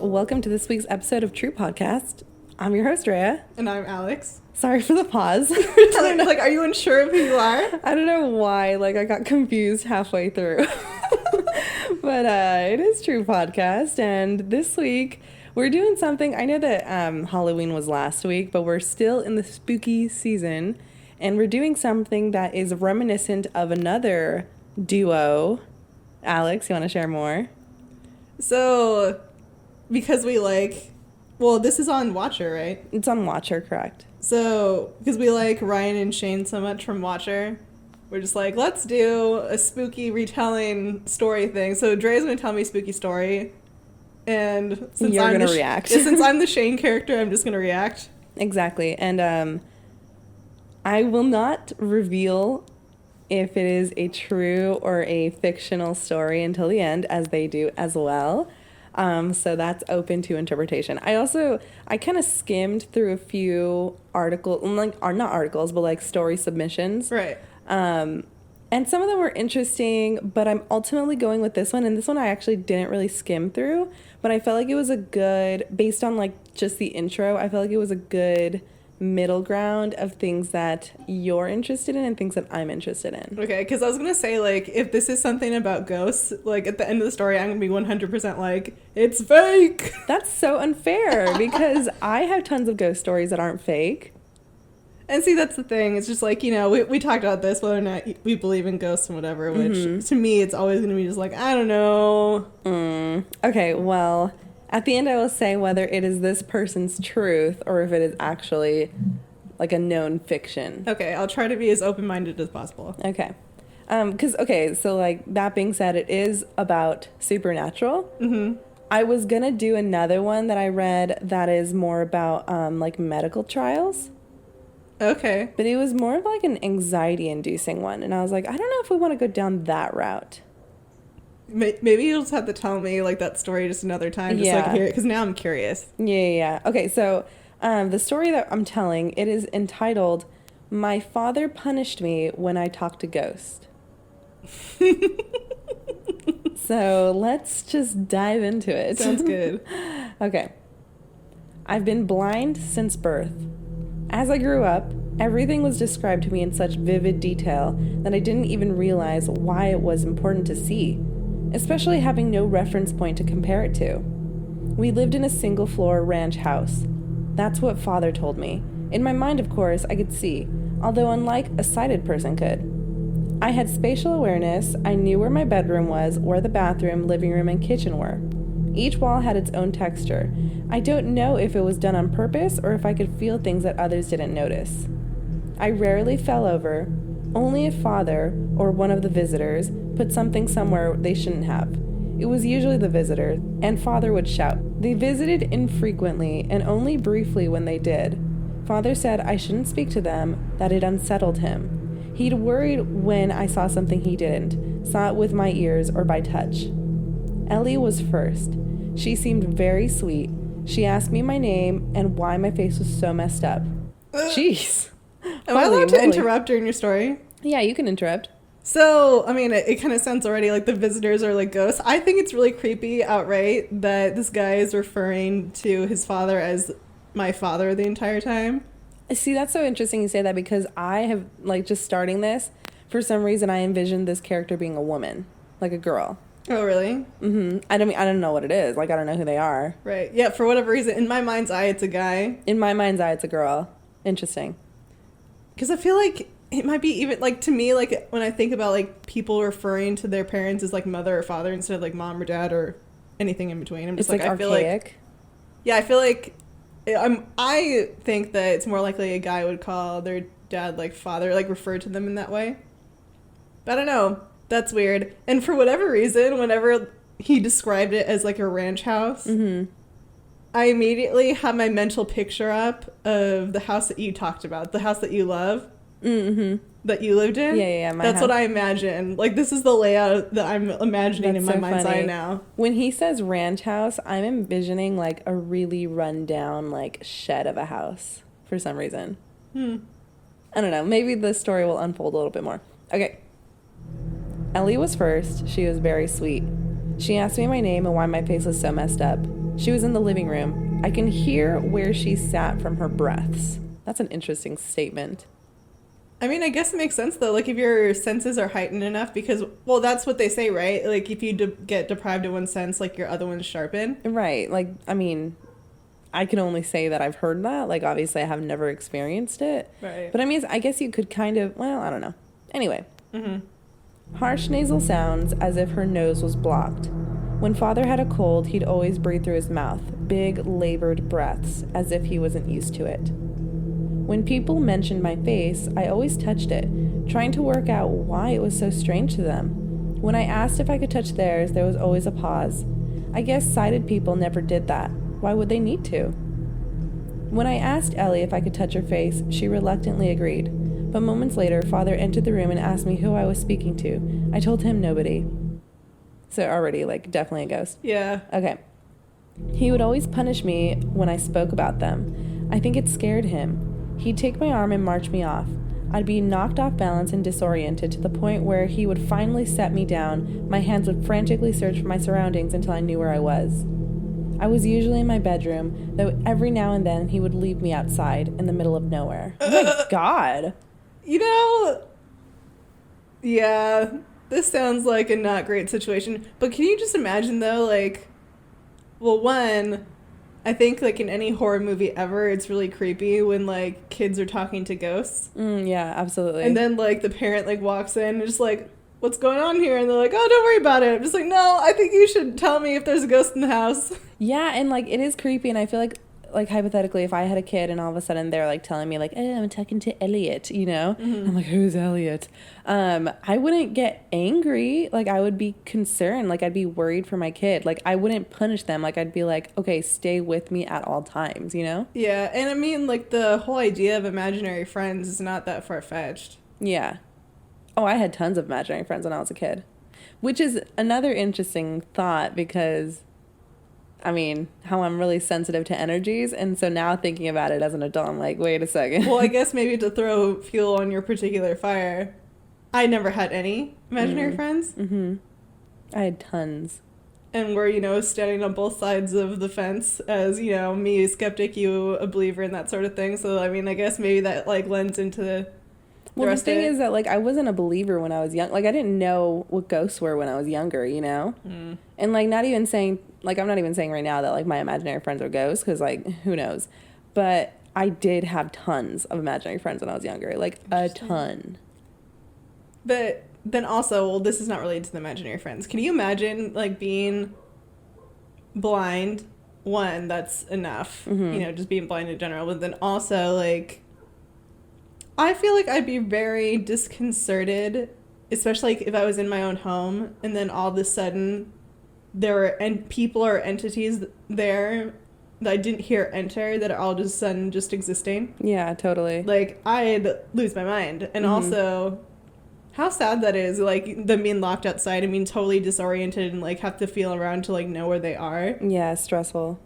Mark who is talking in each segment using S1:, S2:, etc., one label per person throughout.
S1: welcome to this week's episode of TRUUU Podcast. I'm your host, Drea.
S2: And I'm Alex.
S1: Sorry for the pause.
S2: Like, are you unsure of who you are?
S1: I don't know why, I got confused halfway through. But it is TRUUU Podcast, and this week we're doing something. I know that Halloween was last week, but we're still in the spooky season, and we're doing something that is reminiscent of another duo. Alex, you want to share more?
S2: So, because we this is on Watcher, right?
S1: It's on Watcher, correct.
S2: So, because we like Ryan and Shane so much from Watcher, we're just like, let's do a spooky retelling story thing. So, Dre's going to tell me a spooky story. And since
S1: You're going to react.
S2: Since I'm the Shane character, I'm just going to react.
S1: Exactly. And I will not reveal if it is a true or a fictional story until the end, as they do as well. So that's open to interpretation. I kind of skimmed through a few articles, not articles, but story submissions.
S2: Right.
S1: And some of them were interesting, but I'm ultimately going with this one. And this one I actually didn't really skim through, but I felt like it was a good, based on just the intro, I felt like it was a good middle ground of things that you're interested in and things that I'm interested in.
S2: Okay, because I was going to say, if this is something about ghosts, at the end of the story, I'm going to be 100% it's fake!
S1: That's so unfair, because I have tons of ghost stories that aren't fake.
S2: And see, that's the thing. It's just we talked about this, whether or not we believe in ghosts and whatever, which to me, it's always going to be just I don't know.
S1: Okay, well, at the end I will say whether it is this person's truth or if it is actually a known fiction.
S2: Okay, I'll try to be as open-minded as possible.
S1: Okay. So that being said, it is about supernatural.
S2: Mm-hmm.
S1: I was going to do another one that I read that is more about medical trials.
S2: Okay.
S1: But it was more of an anxiety-inducing one. And I was like, I don't know if we want to go down that route.
S2: Maybe you'll just have to tell me that story just another time, just hear it, because now I'm curious.
S1: Yeah. Okay, so the story that I'm telling, it is entitled, "My Father Punished Me When I Talked to Ghosts." So let's just dive into it.
S2: Sounds good.
S1: Okay. I've been blind since birth. As I grew up, everything was described to me in such vivid detail that I didn't even realize why it was important to see, especially having no reference point to compare it to. We lived in a single-floor ranch house. That's what Father told me. In my mind, of course, I could see, although unlike a sighted person could. I had spatial awareness. I knew where my bedroom was, where the bathroom, living room, and kitchen were. Each wall had its own texture. I don't know if it was done on purpose or if I could feel things that others didn't notice. I rarely fell over, only if Father, or one of the visitors, put something somewhere they shouldn't have. It was usually the visitor, and Father would shout. They visited infrequently, and only briefly when they did. Father said I shouldn't speak to them, that it unsettled him. He'd worried when I saw something he didn't, saw it with my ears or by touch. Ellie was first. She seemed very sweet. She asked me my name and why my face was so messed up. Jeez.
S2: Am I allowed to interrupt during your story?
S1: Yeah, you can interrupt.
S2: So, it kind of sounds already like the visitors are ghosts. I think it's really creepy outright that this guy is referring to his father as my father the entire time.
S1: See, that's so interesting you say that, because I have, just starting this, for some reason I envisioned this character being a woman, a girl.
S2: Oh, really?
S1: Mm-hmm. I don't know what it is. I don't know who they are.
S2: Right. Yeah, for whatever reason, in my mind's eye, it's a guy.
S1: In my mind's eye, it's a girl. Interesting.
S2: Because I feel like it might be even, to me, when I think about, people referring to their parents as, mother or father instead of, mom or dad or anything in between. I'm just
S1: it's,
S2: I feel
S1: archaic.
S2: Yeah, I feel like, I think that it's more likely a guy would call their dad, father, refer to them in that way. But I don't know. That's weird. And for whatever reason, whenever he described it as, a ranch house,
S1: mm-hmm.
S2: I immediately had my mental picture up of the house that you talked about, the house that you love,
S1: mm-hmm.
S2: that you lived in.
S1: Yeah.
S2: That's what I imagine. This is the layout that I'm imagining. That's in my mind's eye now.
S1: When he says ranch house, I'm envisioning, a really run-down, shed of a house for some reason. I don't know. Maybe the story will unfold a little bit more. Okay. Ellie was first. She was very sweet. She asked me my name and why my face was so messed up. She was in the living room. I can hear where she sat from her breaths. That's an interesting statement.
S2: I mean, I guess it makes sense, though. Like, if your senses are heightened enough, because, well, that's what they say, right? Like, if you get deprived of one sense, like, your other one's sharpen.
S1: Right. Like, I mean, I can only say that I've heard that. Like, obviously, I have never experienced it.
S2: Right.
S1: But, I mean, I guess you could kind of, well, I don't know. Anyway.
S2: Mm-hmm.
S1: Harsh nasal sounds as if her nose was blocked. When Father had a cold, he'd always breathe through his mouth, big, labored breaths, as if he wasn't used to it. When people mentioned my face, I always touched it, trying to work out why it was so strange to them. When I asked if I could touch theirs, there was always a pause. I guess sighted people never did that. Why would they need to? When I asked Ellie if I could touch her face, she reluctantly agreed. But moments later, Father entered the room and asked me who I was speaking to. I told him nobody. So already, like, definitely a ghost.
S2: Yeah.
S1: Okay. He would always punish me when I spoke about them. I think it scared him. He'd take my arm and march me off. I'd be knocked off balance and disoriented to the point where he would finally set me down. My hands would frantically search for my surroundings until I knew where I was. I was usually in my bedroom, though every now and then he would leave me outside in the middle of nowhere. Oh my God.
S2: You know, yeah, this sounds like a not great situation. But can you just imagine, though, like, well, one, I think, like, in any horror movie ever, it's really creepy when, like, kids are talking to ghosts.
S1: Yeah, absolutely.
S2: And then, like, the parent, like, walks in and just, like, what's going on here? And they're like, oh, don't worry about it. I'm just like, no, I think you should tell me if there's a ghost in the house.
S1: Yeah, and, like, it is creepy, and I feel like, hypothetically, if I had a kid and all of a sudden they're, like, telling me, like, oh, I'm talking to Elliot, you know? Mm-hmm. I'm like, who's Elliot? I wouldn't get angry. Like, I would be concerned. Like, I'd be worried for my kid. Like, I wouldn't punish them. Like, I'd be like, okay, stay with me at all times, you know?
S2: Yeah, and I mean, like, the whole idea of imaginary friends is not that far-fetched.
S1: Yeah. Oh, I had tons of imaginary friends when I was a kid. Which is another interesting thought because, I mean, how I'm really sensitive to energies. And so now thinking about it as an adult, I'm like, wait a second.
S2: Well, I guess maybe to throw fuel on your particular fire, I never had any imaginary friends.
S1: Mm-hmm. I had tons.
S2: And we're, you know, standing on both sides of the fence as, you know, me a skeptic, you a believer, and that sort of thing. So, I mean, I guess maybe that, like, lends into the
S1: the thing is that, like, I wasn't a believer when I was young. Like, I didn't know what ghosts were when I was younger, you know? Mm. And, like, not even saying, like, I'm not even saying right now that, like, my imaginary friends are ghosts, because, like, who knows? But I did have tons of imaginary friends when I was younger. Like, a ton.
S2: But then also, well, this is not related to the imaginary friends. Can you imagine, like, being blind? One, that's enough. Mm-hmm. You know, just being blind in general. But then also, like, I feel like I'd be very disconcerted, especially if I was in my own home, and then all of a sudden there were people or entities there that I didn't hear enter that are all just sudden just existing.
S1: Yeah, totally.
S2: Like, I'd lose my mind. And also, how sad that is, like, them being locked outside and being totally disoriented and, like, have to feel around to, like, know where they are.
S1: Yeah, stressful.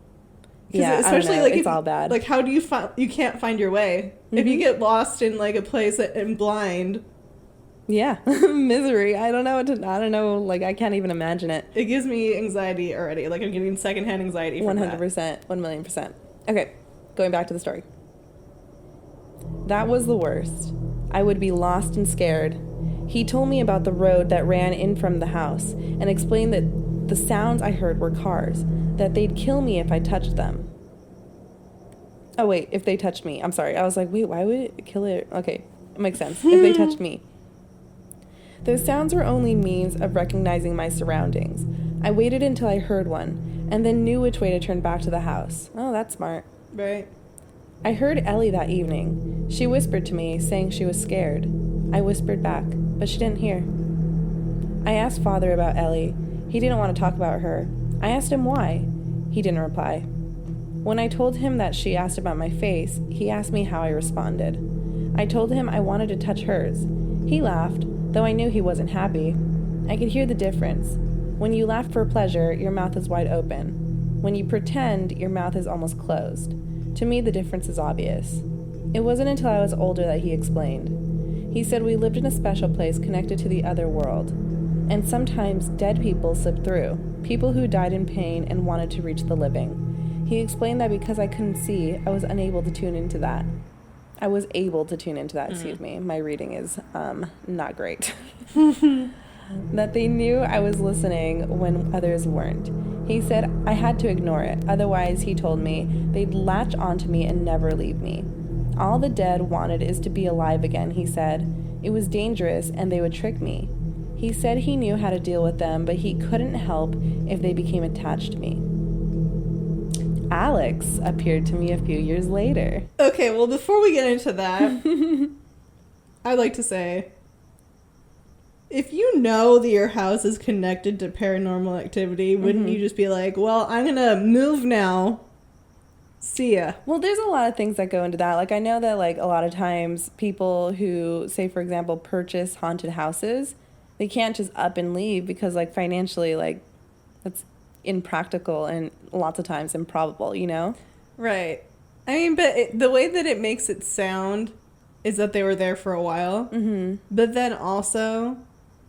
S1: Yeah,
S2: especially,
S1: I don't know.
S2: like,
S1: it's all bad.
S2: Like, how do you you can't find your way? Mm-hmm. If you get lost in, like, a place and blind.
S1: Yeah, misery. I don't know. Like, I can't even imagine it.
S2: It gives me anxiety already. Like, I'm getting secondhand anxiety from
S1: 100%. 1,000,000%. Okay, going back to the story. That was the worst. I would be lost and scared. He told me about the road that ran in from the house and explained that the sounds I heard were cars, that they'd kill me if I touched them. Oh, wait, if they touched me. I'm sorry. I was like, wait, why would it kill it? Okay, it makes sense. If they touched me. Those sounds were only means of recognizing my surroundings. I waited until I heard one, and then knew which way to turn back to the house. Oh, that's smart.
S2: Right.
S1: I heard Ellie that evening. She whispered to me, saying she was scared. I whispered back, but she didn't hear. I asked Father about Ellie. He didn't want to talk about her. I asked him why. He didn't reply. When I told him that she asked about my face, he asked me how I responded. I told him I wanted to touch hers. He laughed, though I knew he wasn't happy. I could hear the difference. When you laugh for pleasure, your mouth is wide open. When you pretend, your mouth is almost closed. To me, the difference is obvious. It wasn't until I was older that he explained. He said we lived in a special place connected to the other world. And sometimes dead people slipped through, people who died in pain and wanted to reach the living. He explained that because I couldn't see, I was able to tune into that. Excuse me. My reading is not great. That they knew I was listening when others weren't. He said I had to ignore it. Otherwise, he told me, they'd latch onto me and never leave me. All the dead wanted is to be alive again, he said. It was dangerous and they would trick me. He said he knew how to deal with them, but he couldn't help if they became attached to me. Alex appeared to me a few years later.
S2: Okay, well, before we get into that, I'd like to say, if you know that your house is connected to paranormal activity, wouldn't you just be like, well, I'm going to move now. See ya.
S1: Well, there's a lot of things that go into that. Like, I know that, like, a lot of times people who, say, for example, purchase haunted houses, they can't just up and leave because, like, financially, like, that's impractical and lots of times improbable, you know?
S2: Right. I mean, but the way that it makes it sound is that they were there for a while. Mm-hmm. But then also,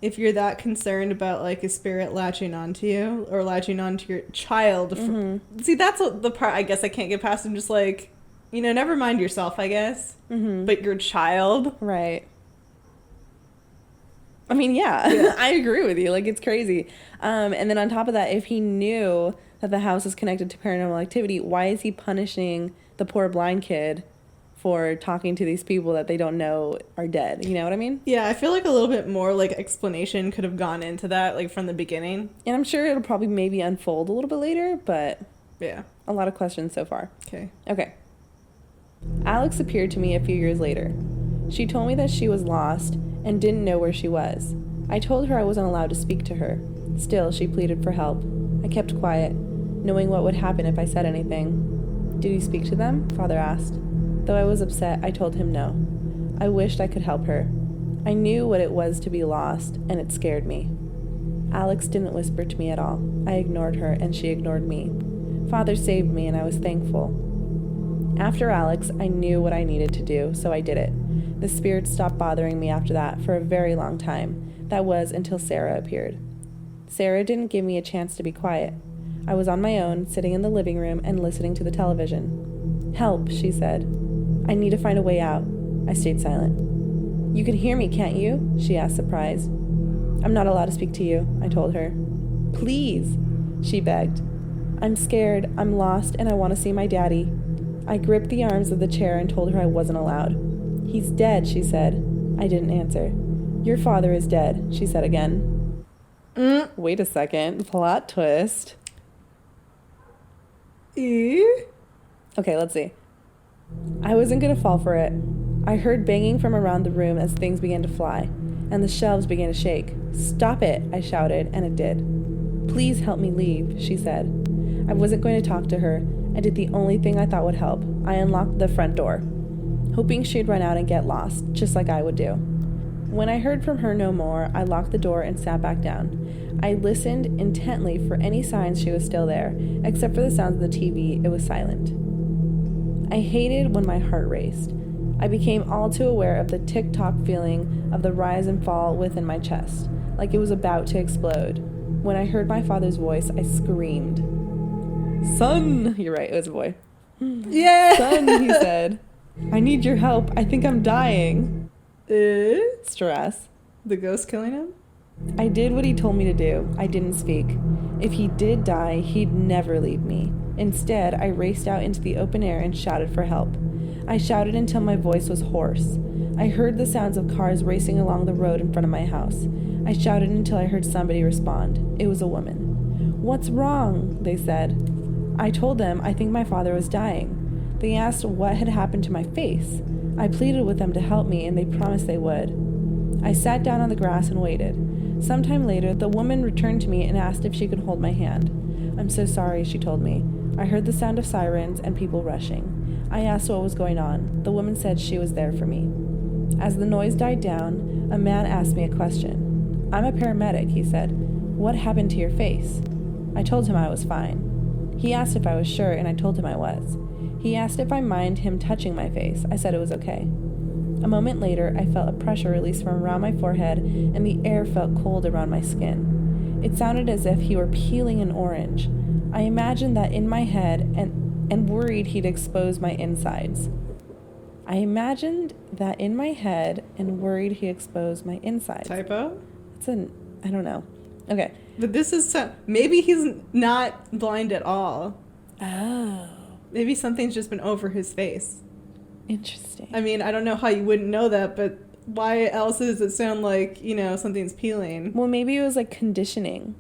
S2: if you're that concerned about, like, a spirit latching onto you or latching onto your child. See, that's the part I guess I can't get past. I'm just like, you know, never mind yourself, I guess. But your child.
S1: Right. I mean, yeah. I agree with you. Like, it's crazy. And then on top of that, if he knew that the house is connected to paranormal activity, why is he punishing the poor blind kid for talking to these people that they don't know are dead? You know what I mean?
S2: Yeah, I feel like a little bit more, like, explanation could have gone into that, like, from the beginning.
S1: And I'm sure it'll probably maybe unfold a little bit later, but
S2: yeah,
S1: a lot of questions so far.
S2: Okay.
S1: Alex appeared to me a few years later. She told me that she was lost and didn't know where she was. I told her I wasn't allowed to speak to her. Still, she pleaded for help. I kept quiet, knowing what would happen if I said anything. Did you speak to them? Father asked. Though I was upset, I told him no. I wished I could help her. I knew what it was to be lost, and it scared me. Alex didn't whisper to me at all. I ignored her, and she ignored me. Father saved me, and I was thankful. After Alex, I knew what I needed to do, so I did it. The spirits stopped bothering me after that for a very long time. That was until Sarah appeared. Sarah didn't give me a chance to be quiet. I was on my own, sitting in the living room and listening to the television. Help, she said. I need to find a way out. I stayed silent. You can hear me, can't you? She asked, surprised. I'm not allowed to speak to you, I told her. Please, she begged. I'm scared, I'm lost, and I want to see my daddy. I gripped the arms of the chair and told her I wasn't allowed. He's dead, she said. I didn't answer. Your father is dead, she said again. Wait a second. Plot twist. Okay, let's see. I wasn't going to fall for it. I heard banging from around the room as things began to fly, and the shelves began to shake. Stop it, I shouted, and it did. Please help me leave, she said. I wasn't going to talk to her. I did the only thing I thought would help. I unlocked the front door, hoping she'd run out and get lost, just like I would do. When I heard from her no more, I locked the door and sat back down. I listened intently for any signs she was still there. Except for the sounds of the TV, it was silent. I hated when my heart raced. I became all too aware of the tick-tock feeling of the rise and fall within my chest, like it was about to explode. When I heard my father's voice, I screamed. Son! You're right, it was a boy.
S2: Yeah!
S1: Son, he said. I need your help. I think I'm dying. Stress.
S2: The ghost killing him?
S1: I did what he told me to do. I didn't speak. If he did die, he'd never leave me. Instead, I raced out into the open air and shouted for help. I shouted until my voice was hoarse. I heard the sounds of cars racing along the road in front of my house. I shouted until I heard somebody respond. It was a woman. What's wrong? They said. I told them I think my father was dying. They asked what had happened to my face. I pleaded with them to help me, and they promised they would. I sat down on the grass and waited. Sometime later, the woman returned to me and asked if she could hold my hand. I'm so sorry, she told me. I heard the sound of sirens and people rushing. I asked what was going on. The woman said she was there for me. As the noise died down, a man asked me a question. I'm a paramedic, he said. What happened to your face? I told him I was fine. He asked if I was sure, and I told him I was. He asked if I mind him touching my face. I said it was okay. A moment later, I felt a pressure release from around my forehead, and the air felt cold around my skin. It sounded as if he were peeling an orange. I imagined that in my head and worried he'd expose my insides. I imagined that in my head and worried he exposed my insides.
S2: Typo?
S1: I don't know. Okay.
S2: But this is maybe he's not blind at all.
S1: Oh.
S2: Maybe something's just been over his face.
S1: Interesting.
S2: I mean, I don't know how you wouldn't know that, but why else does it sound like, something's peeling?
S1: Well, maybe it was like conditioning.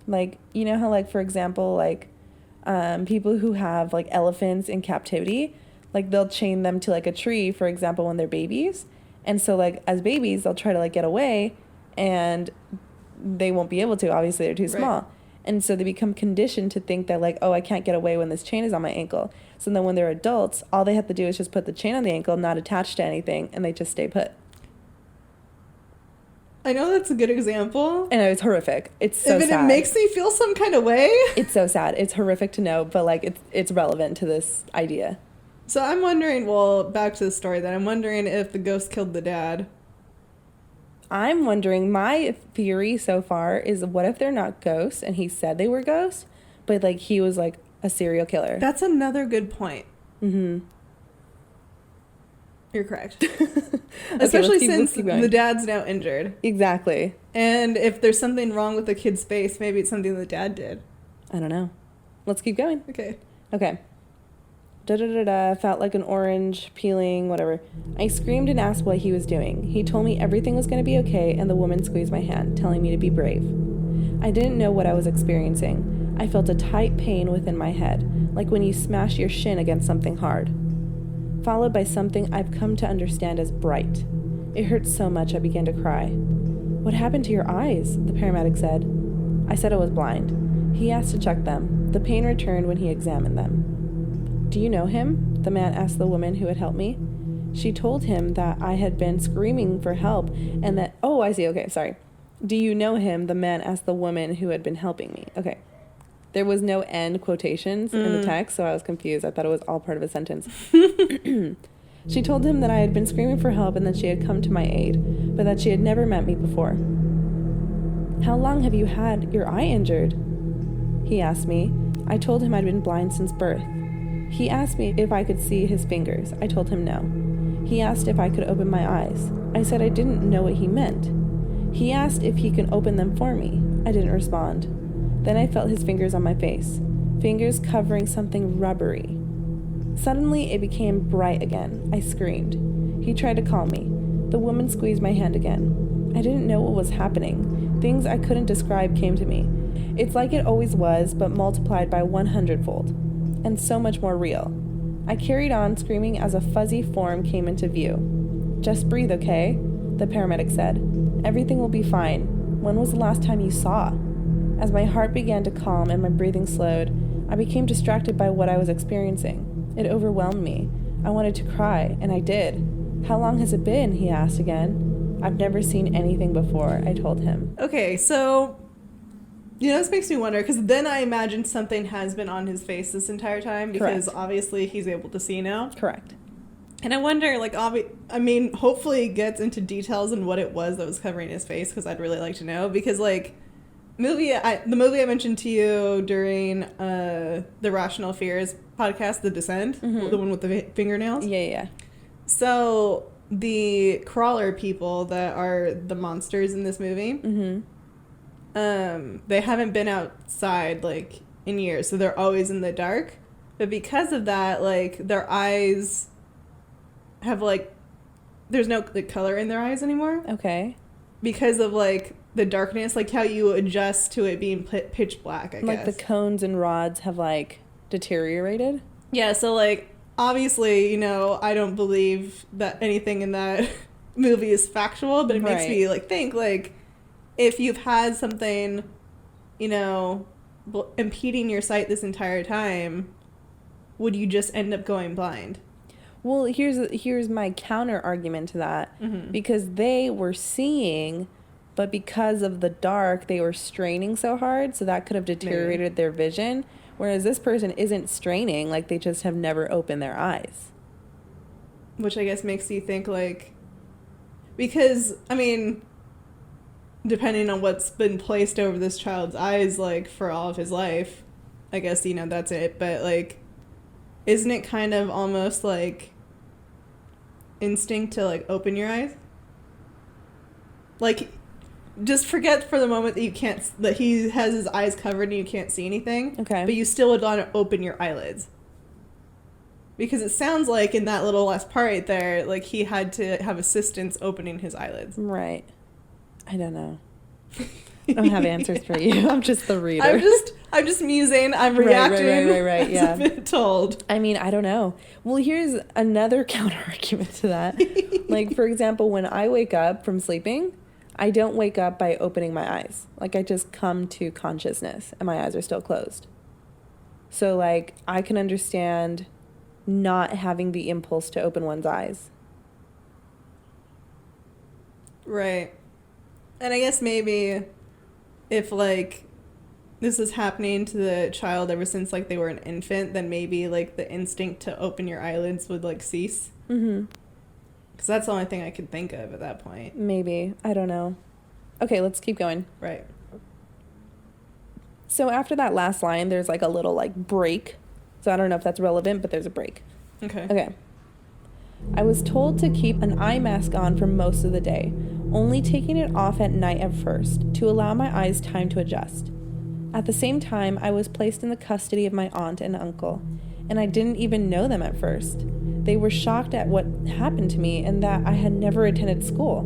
S1: Like, you know how, like, for example, like, people who have, like, elephants in captivity, like, they'll chain them to, like, a tree, for example, when they're babies. And so, like, as babies, they'll try to, like, get away, and they won't be able to. Obviously, they're too small. Right. And so they become conditioned to think that, like, oh, I can't get away when this chain is on my ankle. So then when they're adults, all they have to do is just put the chain on the ankle, not attached to anything, and they just stay put.
S2: I know that's a good example.
S1: And it's horrific. It's so sad.
S2: It makes me feel some kind of way.
S1: It's so sad. It's horrific to know, but, like, it's relevant to this idea.
S2: So I'm wondering, back to the story then. I'm wondering if the ghost killed the dad.
S1: I'm wondering, my theory so far is, what if they're not ghosts and he said they were ghosts, but, like, he was, like, a serial killer?
S2: That's another good point.
S1: Mm-hmm.
S2: You're correct. Especially since the dad's now injured.
S1: Exactly.
S2: And if there's something wrong with the kid's face, maybe it's something the dad did.
S1: I don't know. Let's keep going.
S2: Okay.
S1: Felt like an orange, peeling, whatever. I screamed and asked what he was doing. He told me everything was going to be okay, and the woman squeezed my hand, telling me to be brave. I didn't know what I was experiencing. I felt a tight pain within my head, like when you smash your shin against something hard, followed by something I've come to understand as bright. It hurt so much I began to cry. "What happened to your eyes?" the paramedic said. I said I was blind. He asked to check them. The pain returned when he examined them. "Do you know him?" the man asked the woman who had helped me. She told him that I had been screaming for help and that... Oh, I see. Okay, sorry. "Do you know him?" the man asked the woman who had been helping me. Okay. There was no end quotations in the text, so I was confused. I thought it was all part of a sentence. She told him that I had been screaming for help and that she had come to my aid, but that she had never met me before. "How long have you had your eye injured?" he asked me. I told him I'd been blind since birth. He asked me if I could see his fingers. I told him no. He asked if I could open my eyes. I said I didn't know what he meant. He asked if he could open them for me. I didn't respond. Then I felt his fingers on my face, fingers covering something rubbery. Suddenly, it became bright again. I screamed. He tried to calm me. The woman squeezed my hand again. I didn't know what was happening. Things I couldn't describe came to me. It's like it always was, but multiplied by 100-fold, and so much more real. I carried on, screaming as a fuzzy form came into view. "Just breathe, okay?" the paramedic said. "Everything will be fine. When was the last time you saw?" As my heart began to calm and my breathing slowed, I became distracted by what I was experiencing. It overwhelmed me. I wanted to cry, and I did. "How long has it been?" he asked again. "I've never seen anything before," I told him.
S2: Okay, so, this makes me wonder, because then I imagine something has been on his face this entire time, because
S1: Correct.
S2: Obviously he's able to see now.
S1: Correct.
S2: And I wonder, hopefully it gets into details on what it was that was covering his face, because I'd really like to know, because, the movie I mentioned to you during the Rational Fears podcast, The Descent, the one with the fingernails.
S1: Yeah.
S2: So the crawler people that are the monsters in this movie, they haven't been outside in years, so they're always in the dark. But because of that, their eyes have there's no color in their eyes anymore.
S1: Okay.
S2: Because of the darkness, how you adjust to it being pitch black, I guess.
S1: The cones and rods have deteriorated?
S2: Yeah, so obviously, I don't believe that anything in that movie is factual, but it makes me think if you've had something, impeding your sight this entire time, would you just end up going blind?
S1: Well, here's my counter argument to that, because they were seeing, but because of the dark, they were straining so hard, so that could have deteriorated their vision. Whereas this person isn't straining, they just have never opened their eyes.
S2: Which I guess makes you think Because, I mean, depending on what's been placed over this child's eyes, like, for all of his life, I guess, you know, that's it. But, like, isn't it kind of almost, like, instinct to, like, open your eyes? Like, just forget for the moment that you can't, that he has his eyes covered and you can't see anything.
S1: Okay.
S2: But you still would want to open your eyelids. Because it sounds like in that little last part right there, like he had to have assistance opening his eyelids.
S1: Right. I don't know. I don't have answers for you. I'm just the reader.
S2: I'm just musing. I'm reacting.
S1: Right. Yeah.
S2: As I've been told.
S1: I mean, I don't know. Well, here's another counter argument to that. Like, for example, when I wake up from sleeping, I don't wake up by opening my eyes. Like, I just come to consciousness and my eyes are still closed. So, like, I can understand not having the impulse to open one's eyes.
S2: Right. And I guess maybe if, like, this is happening to the child ever since, like, they were an infant, then maybe, like, the instinct to open your eyelids would, like, cease.
S1: Mm-hmm.
S2: Because that's the only thing I could think of at that point.
S1: Maybe. I don't know. Okay, let's keep going.
S2: Right.
S1: So after that last line, there's, like, a little, like, break. So I don't know if that's relevant, but there's a break. Okay. I was told to keep an eye mask on for most of the day, only taking it off at night at first, to allow my eyes time to adjust. At the same time, I was placed in the custody of my aunt and uncle, and I didn't even know them at first. They were shocked at what happened to me and that I had never attended school.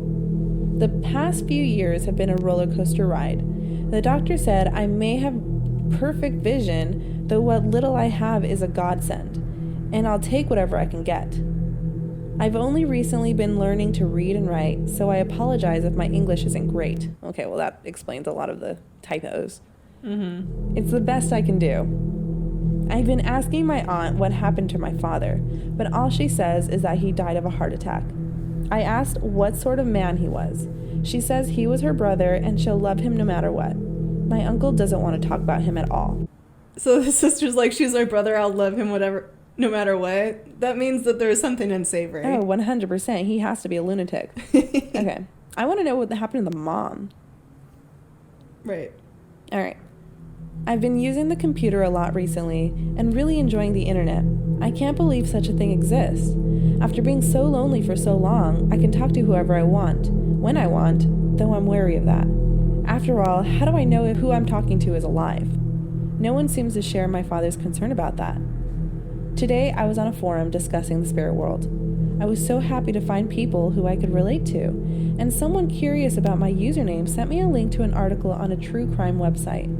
S1: The past few years have been a roller coaster ride. The doctor said I may have perfect vision, though what little I have is a godsend, and I'll take whatever I can get. I've only recently been learning to read and write, so I apologize if my English isn't great. Okay, well, that explains a lot of the typos.
S2: Mm-hmm.
S1: It's the best I can do. I've been asking my aunt what happened to my father, but all she says is that he died of a heart attack. I asked what sort of man he was. She says he was her brother and she'll love him no matter what. My uncle doesn't want to talk about him at all.
S2: So the sister's like, she's my brother, I'll love him whatever, no matter what. That means that there's something unsavory.
S1: Oh, 100%. He has to be a lunatic. Okay. I want to know what happened to the mom.
S2: Right.
S1: All right. I've been using the computer a lot recently and really enjoying the internet. I can't believe such a thing exists. After being so lonely for so long, I can talk to whoever I want, when I want, though I'm wary of that. After all, how do I know if who I'm talking to is alive? No one seems to share my father's concern about that. Today, I was on a forum discussing the spirit world. I was so happy to find people who I could relate to, and someone curious about my username sent me a link to an article on a true crime website.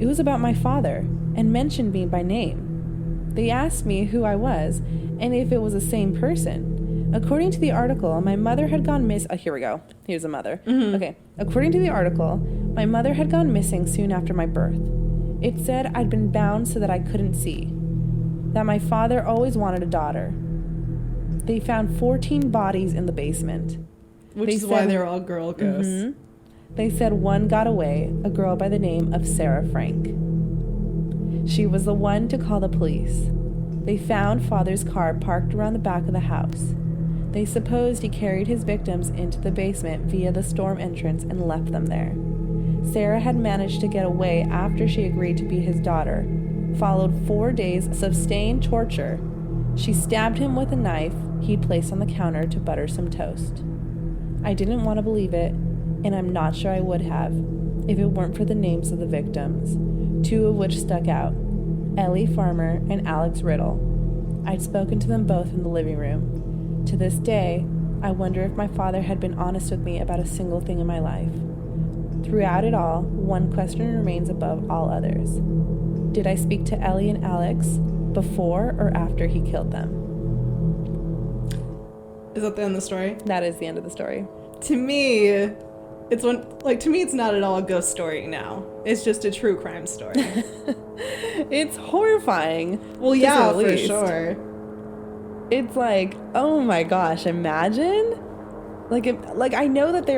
S1: It was about my father, and mentioned me by name. They asked me who I was, and if it was the same person. According to the article, my mother had gone missing. Here we go. Here's the mother.
S2: Mm-hmm.
S1: Okay. According to the article, my mother had gone missing soon after my birth. It said I'd been bound so that I couldn't see. That my father always wanted a daughter. They found 14 bodies in the basement.
S2: Which is why they're all girl ghosts.
S1: Mm-hmm. They said one got away, a girl by the name of Sarah Frank. She was the one to call the police. They found father's car parked around the back of the house. They supposed he carried his victims into the basement via the storm entrance and left them there. Sarah had managed to get away after she agreed to be his daughter. Followed 4 days of sustained torture. She stabbed him with a knife he'd placed on the counter to butter some toast. I didn't want to believe it, and I'm not sure I would have, if it weren't for the names of the victims, 2 of which stuck out, Ellie Farmer and Alex Riddle. I'd spoken to them both in the living room. To this day, I wonder if my father had been honest with me about a single thing in my life. Throughout it all, one question remains above all others. Did I speak to Ellie and Alex before or after he killed them?
S2: Is that the end of the story?
S1: That is the end of the story.
S2: To me, it's not at all a ghost story now. It's just a true crime story.
S1: It's horrifying.
S2: Well, yeah, for sure.
S1: It's like, oh my gosh, imagine? I know that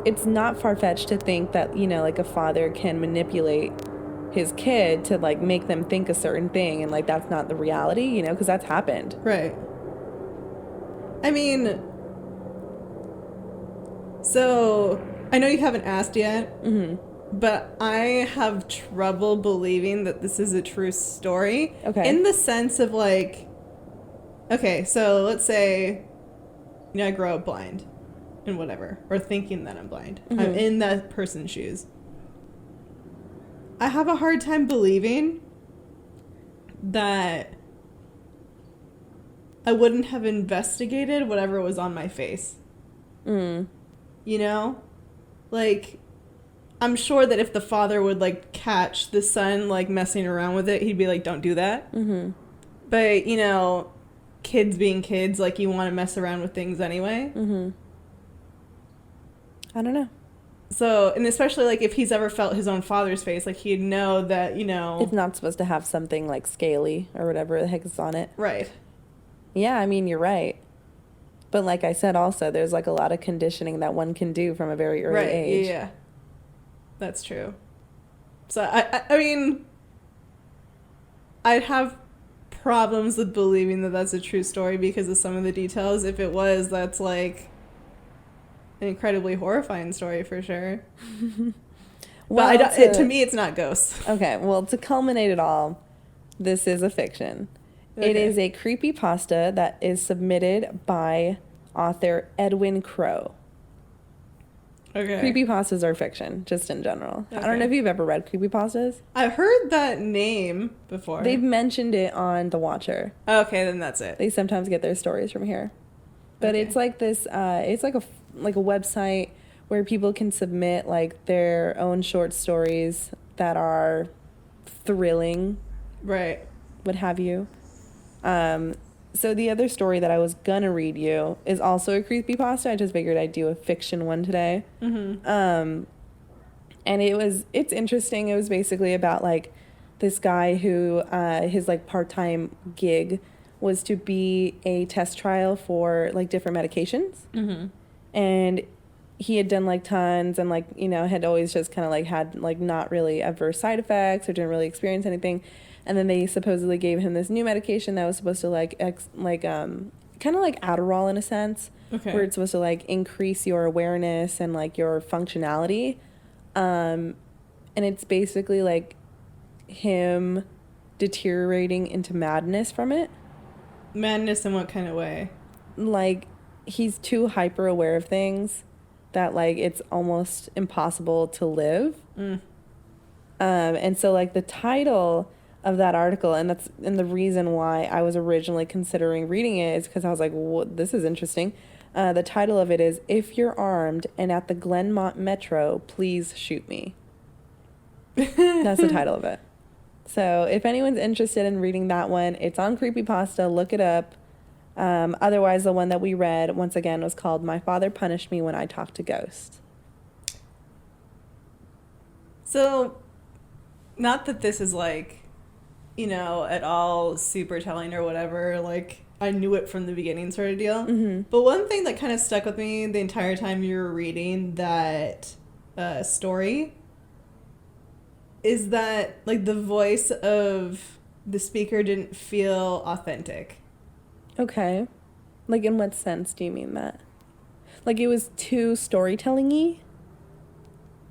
S1: it's not far-fetched to think that, like a father can manipulate his kid to like make them think a certain thing, and like that's not the reality, because that's happened.
S2: Right. I mean, So, I know you haven't asked yet, but I have trouble believing that this is a true story.
S1: Okay.
S2: In the sense of, like, okay, so let's say, you know, I grow up blind and whatever, or thinking that I'm blind. I'm in that person's shoes. I have a hard time believing that I wouldn't have investigated whatever was on my face. You know? Like, I'm sure that if the father would, like, catch the son, like, messing around with it, he'd be like, don't do that. But, you know, kids being kids, like, you want to mess around with things anyway.
S1: I don't know.
S2: So, and especially, like, if he's ever felt his own father's face, like, he'd know that, you know...
S1: It's not supposed to have something, like, scaly or whatever the heck is on it.
S2: Right.
S1: Yeah, I mean, you're right. But like I said also, there's, like, a lot of conditioning that one can do from a very early age.
S2: Yeah. That's true. So, I mean... I'd have problems with believing that that's a true story because of some of the details. If it was, that's, like... an incredibly horrifying story for sure.
S1: Well,
S2: but to me, it's not ghosts.
S1: Okay, well, to culminate it all, this is a fiction.
S2: Okay.
S1: It is a creepypasta that is submitted by author Edwin Crow.
S2: Okay.
S1: Creepypastas are fiction, just in general.
S2: Okay.
S1: I don't know if you've ever read creepypastas.
S2: I've heard that name before.
S1: They've mentioned it on The Watcher.
S2: Okay, then that's it.
S1: They sometimes get their stories from here. But
S2: Okay.
S1: it's like this, it's like a website where people can submit, like, their own short stories that are thrilling,
S2: Right.
S1: what have you. So the other story that I was gonna read you is also a creepypasta. I just figured I'd do a fiction one today. And it's interesting. It was basically about, like, this guy who, his, like, part-time gig was to be a test trial for, like, different medications. And he had done, like, tons and, like, you know, had always just kind of, like, had, like, not really adverse side effects or didn't really experience anything. And then they supposedly gave him this new medication that was supposed to, like, kind of like Adderall in a sense.
S2: Okay.
S1: Where it's supposed to, like, increase your awareness and, like, your functionality. And it's basically, like, him deteriorating into madness from it.
S2: Madness in what kind of way?
S1: Like, he's too hyper aware of things that, like, it's almost impossible to live. And so, like, the title of that article, and the reason why I was originally considering reading it is because I was like, well, this is interesting. The title of it is, "If You're Armed and at the Glenmont Metro, Please Shoot Me." That's the title of it. So if anyone's interested in reading that one, it's on Creepypasta. Look it up. Otherwise, the one that we read, once again, was called "My Father Punished Me When I Talked to Ghosts."
S2: So, not that this is, like, you know, at all super telling or whatever, like, I knew it from the beginning sort of deal. But one thing that kind of stuck with me the entire time you were reading that story is that, like, the voice of the speaker didn't feel authentic.
S1: Okay. Like, in what sense do you mean that? Like, it was too storytelling-y?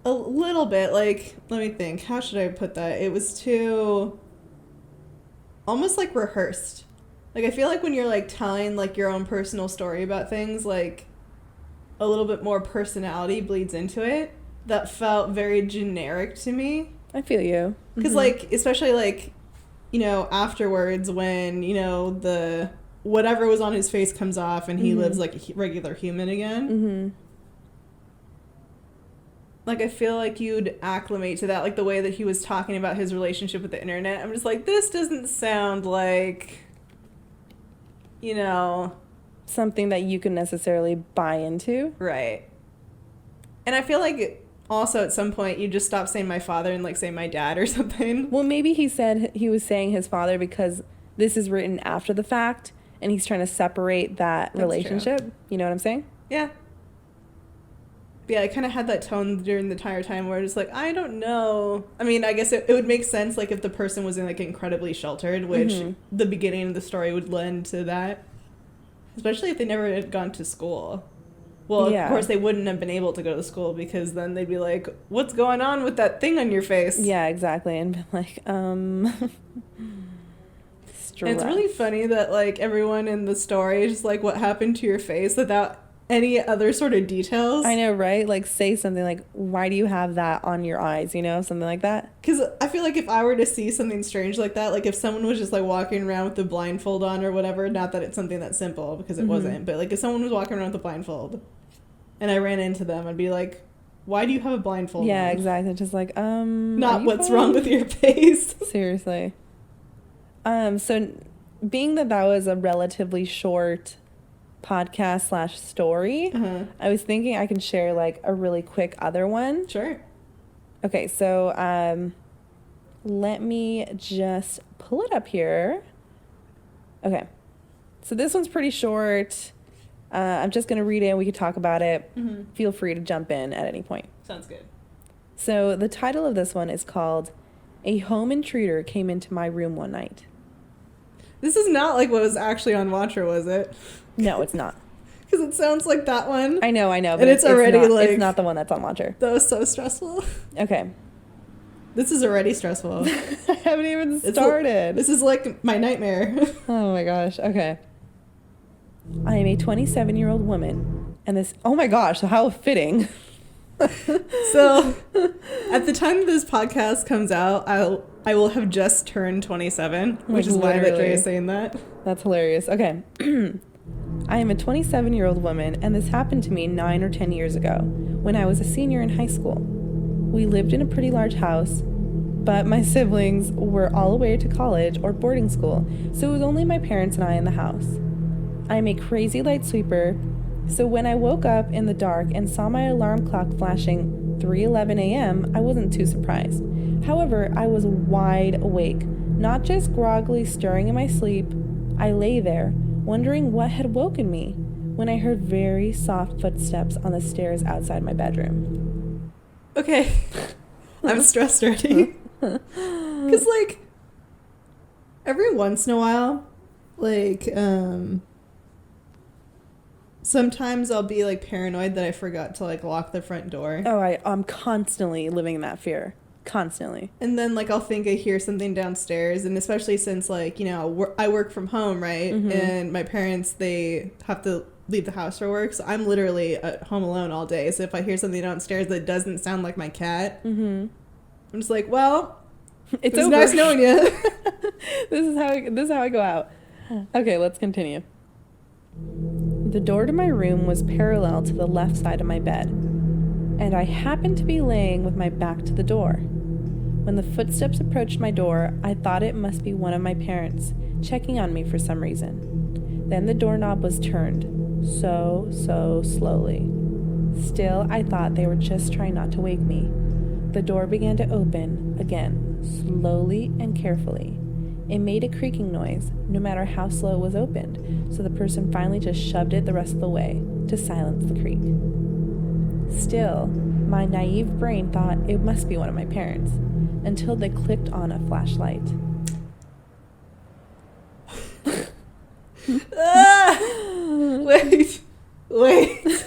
S2: A little bit, like, let me think. How should I put that? It was too... almost, like, rehearsed. Like, I feel like when you're, like, telling, like, your own personal story about things, like, a little bit more personality bleeds into it. That felt very generic to me.
S1: I feel you.
S2: Because, like, especially, like, you know, afterwards when, you know, the... whatever was on his face comes off and he lives like a regular human again. Like, I feel like you'd acclimate to that, like the way that he was talking about his relationship with the internet. I'm just like, this doesn't sound like, you know...
S1: something that you can necessarily buy into.
S2: Right. And I feel like also at some point you just stop saying my father and, like, say my dad or something.
S1: Well, maybe he was saying his father because this is written after the fact. And he's trying to separate that relationship.
S2: True.
S1: You know what I'm saying?
S2: Yeah. Yeah, I kind of had that tone during the entire time where it's like, I don't know. I mean, I guess it would make sense, like, if the person was, like, incredibly sheltered, which the beginning of the story would lend to that. Especially if they never had gone to school. Well,
S1: Yeah.
S2: of course, they wouldn't have been able to go to school because then they'd be like, what's going on with that thing on your face?
S1: Yeah, exactly. And be like,
S2: And it's really funny that, like, everyone in the story is just like, what happened to your face without any other sort of details.
S1: I know, right? Like, say something like, why do you have that on your eyes? You know, something like that.
S2: Because I feel like if I were to see something strange like that, like if someone was just like walking around with the blindfold on or whatever, not that it's something that's simple because it wasn't, but like if someone was walking around with a blindfold and I ran into them, I'd be like, why do you have a blindfold on?
S1: Yeah, exactly. Just like,
S2: not what's wrong with your face.
S1: Seriously. So being that was a relatively short podcast / story, I was thinking I can share like a really quick other one.
S2: Sure.
S1: Okay, so let me just pull it up here. Okay, so this one's pretty short. I'm just going to read it and we can talk about it. Feel free to jump in at any point.
S2: Sounds good.
S1: So the title of this one is called A Home Intruder Came Into My Room One Night.
S2: This is not like what was actually on Watcher, was it?
S1: No, it's not.
S2: Because it sounds like that one.
S1: I know, but
S2: and it's already
S1: not,
S2: like...
S1: It's not the one that's on Watcher.
S2: That was so stressful.
S1: Okay.
S2: This is already stressful.
S1: I haven't even started.
S2: This is like my nightmare.
S1: Oh my gosh, okay. I am a 27-year-old woman, and this... Oh my gosh, so how fitting.
S2: So, at the time this podcast comes out, I will have just turned 27, which is why Drea is saying that.
S1: That's hilarious. Okay. I am a 27-year-old woman, and this happened to me 9 or 10 years ago when I was a senior in high school. We lived in a pretty large house, but my siblings were all away to college or boarding school, so it was only my parents and I in the house. I am a crazy light sweeper, so when I woke up in the dark and saw my alarm clock flashing 3:11 a.m., I wasn't too surprised. However, I was wide awake, not just groggily stirring in my sleep. I lay there, wondering what had woken me, when I heard very soft footsteps on the stairs outside my bedroom.
S2: Okay. I'm stressed already. Because, like, every once in a while, like, sometimes I'll be, like, paranoid that I forgot to, like, lock the front door.
S1: Oh, I'm constantly living in that fear. Constantly.
S2: And then, like, I'll think I hear something downstairs, and especially since, like, you know, I work from home, right? And my parents, they have to leave the house for work, so I'm literally at home alone all day. So if I hear something downstairs that doesn't sound like my cat, I'm just like, well, it's nice knowing you.
S1: This is how I go out. Okay, let's continue. The door to my room was parallel to the left side of my bed, and I happened to be laying with my back to the door. When the footsteps approached my door, I thought it must be one of my parents checking on me for some reason. Then the doorknob was turned, so slowly. Still, I thought they were just trying not to wake me. The door began to open again, slowly and carefully. It made a creaking noise, no matter how slow it was opened, so the person finally just shoved it the rest of the way to silence the creak. Still, my naive brain thought it must be one of my parents, until they clicked on a flashlight.
S2: Wait.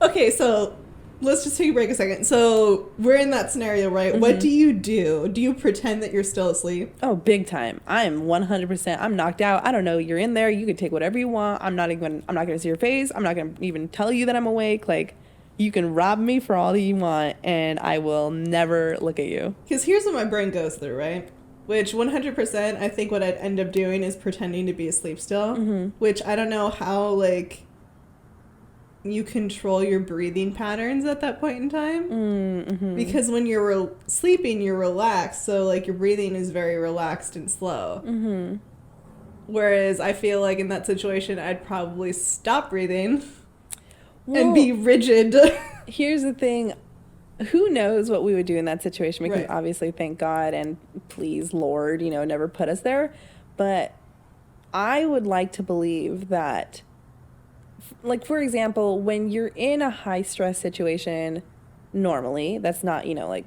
S2: Okay, so let's just take a break a second. So we're in that scenario, right? What do? Do you pretend that you're still asleep?
S1: Oh, big time. I'm 100%. I'm knocked out. I don't know. You're in there. You can take whatever you want. I'm not going to see your face. I'm not going to even tell you that I'm awake. Like, you can rob me for all that you want, and I will never look at you.
S2: Because here's what my brain goes through, right? Which 100%, I think what I'd end up doing is pretending to be asleep still. Which I don't know how, like, you control your breathing patterns at that point in time. Because when you're sleeping, you're relaxed. So, like, your breathing is very relaxed and slow. Whereas I feel like in that situation, I'd probably stop breathing and be rigid.
S1: Here's the thing. Who knows what we would do in that situation? Because obviously, thank God and please, Lord, you know, never put us there. But I would like to believe that, like, for example, when you're in a high stress situation, normally, that's not, you know, like,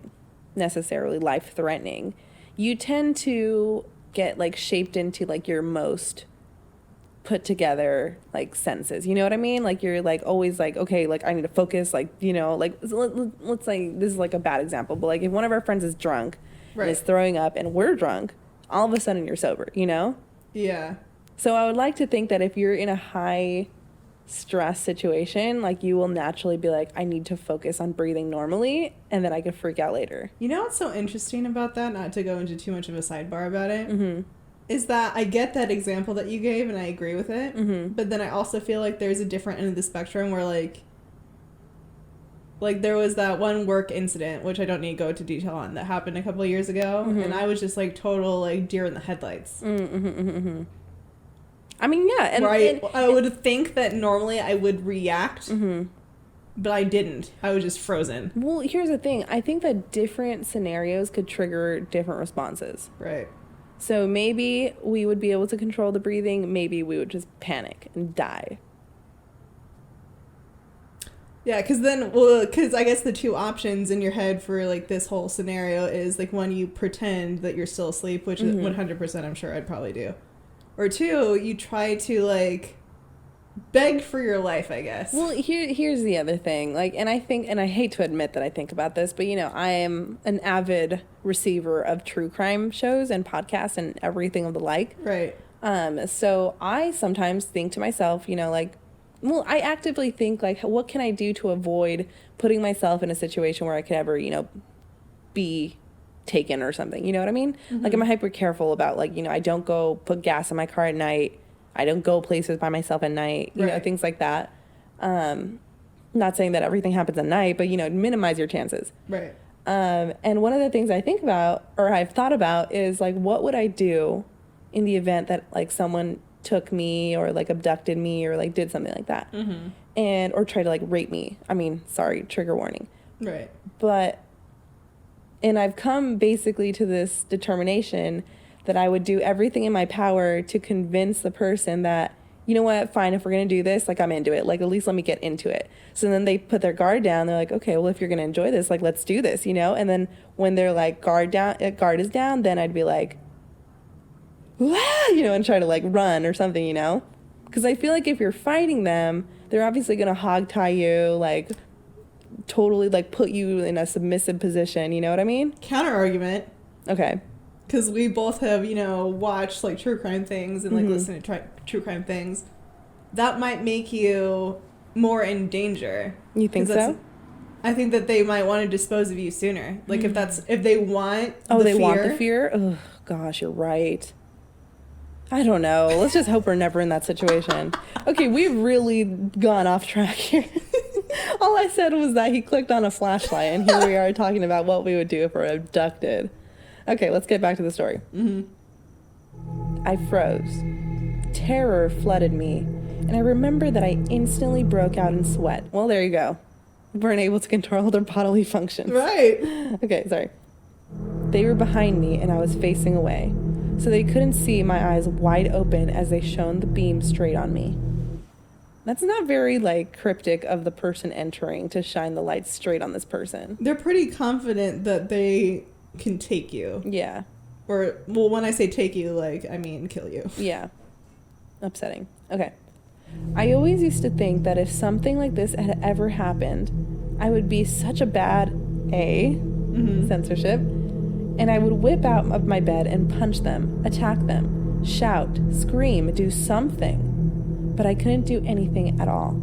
S1: necessarily life threatening, you tend to get, like, shaped into, like, your most put together like sentences. You know what I mean? Like you're like always like, okay, like I need to focus, like, you know, like let's say this is like a bad example, but like if one of our friends is drunk and is throwing up and we're drunk, all of a sudden you're sober, you know?
S2: Yeah.
S1: So I would like to think that if you're in a high stress situation, like you will naturally be like, I need to focus on breathing normally, and then I could freak out later.
S2: You know what's so interesting about that, not to go into too much of a sidebar about it,
S1: Mm-hmm.
S2: is that I get that example that you gave and I agree with it,
S1: Mm-hmm.
S2: but then I also feel like there's a different end of the spectrum where like there was that one work incident, which I don't need to go into detail on, that happened a couple of years ago,
S1: Mm-hmm.
S2: and I was just like total like deer in the headlights.
S1: Mm-hmm. Mm-hmm. I mean, yeah, and
S2: I would think that normally I would react,
S1: mm-hmm.
S2: but I didn't. I was just frozen.
S1: Well, here's the thing. I think that different scenarios could trigger different responses.
S2: Right.
S1: So maybe we would be able to control the breathing. Maybe we would just panic and die.
S2: Yeah, because I guess the two options in your head for like this whole scenario is like one, you pretend that you're still asleep, which
S1: Mm-hmm.
S2: is 100% I'm sure I'd probably do. Or two, you try to like beg for your life, I guess.
S1: Well, here's the other thing. Like, and I hate to admit that I think about this, but you know, I am an avid receiver of true crime shows and podcasts and everything of the like.
S2: Right.
S1: So I sometimes think to myself, you know, like, well, I actively think like, what can I do to avoid putting myself in a situation where I could ever, you know, be taken or something, you know what I mean?
S2: Mm-hmm.
S1: Like I'm hyper careful about like, you know, I don't go put gas in my car at night. I don't go places by myself at night, you know, things like that. Not saying that everything happens at night, but you know, minimize your chances.
S2: Right.
S1: And one of the things I think about, or I've thought about, is like, what would I do in the event that like someone took me or like abducted me or like did something like that,
S2: Mm-hmm.
S1: and or try to like rape me. I mean, sorry, trigger warning.
S2: Right.
S1: And I've come basically to this determination that I would do everything in my power to convince the person that, you know what, fine, if we're going to do this, like I'm into it. Like at least let me get into it. So then they put their guard down. They're like, okay, well, if you're going to enjoy this, like let's do this, you know? And then when they're like guard is down, then I'd be like, ah, you know, and try to like run or something, you know? Because I feel like if you're fighting them, they're obviously going to hog tie you, like totally like put you in a submissive position, you know what I mean?
S2: Counter argument.
S1: Okay.
S2: Because we both have, you know, watched like true crime things and like
S1: Mm-hmm.
S2: listened to true crime things. That might make you more in danger.
S1: You think so?
S2: I think that they might want to dispose of you sooner. Like if they want
S1: want the fear? Oh gosh, you're right. I don't know. Let's just hope we're never in that situation. Okay, we've really gone off track here. All I said was that he clicked on a flashlight, and here we are talking about what we would do if we're abducted. Okay, let's get back to the story.
S2: Mm-hmm.
S1: I froze. Terror flooded me, and I remember that I instantly broke out in sweat. Well, there you go. Weren't able to control their bodily functions.
S2: Right.
S1: Okay, sorry. They were behind me, and I was facing away, so they couldn't see my eyes wide open as they shone the beam straight on me. That's not very, like, cryptic of the person entering to shine the light straight on this person.
S2: They're pretty confident that they can take you.
S1: Yeah.
S2: Or, well, when I say take you, like, I mean kill you.
S1: Yeah. Upsetting. Okay. I always used to think that if something like this had ever happened, I would be such a bad censorship, and I would whip out of my bed and punch them, attack them, shout, scream, do something. But I couldn't do anything at all.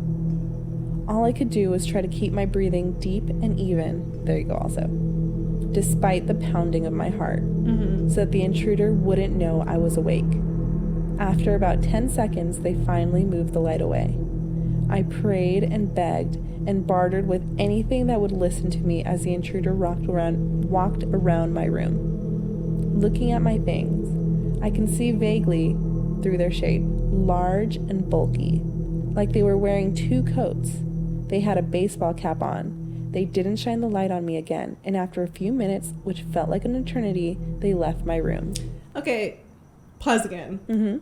S1: All I could do was try to keep my breathing deep and even. There you go also. Despite the pounding of my heart, so that the intruder wouldn't know I was awake. After about 10 seconds, they finally moved the light away. I prayed and begged and bartered with anything that would listen to me as the intruder walked around my room. Looking at my things, I can see vaguely through their shape, large and bulky, like they were wearing two coats. They had a baseball cap on. They didn't shine the light on me again, and after a few minutes, which felt like an eternity, they left my room.
S2: Okay, pause again.
S1: Mm-hmm.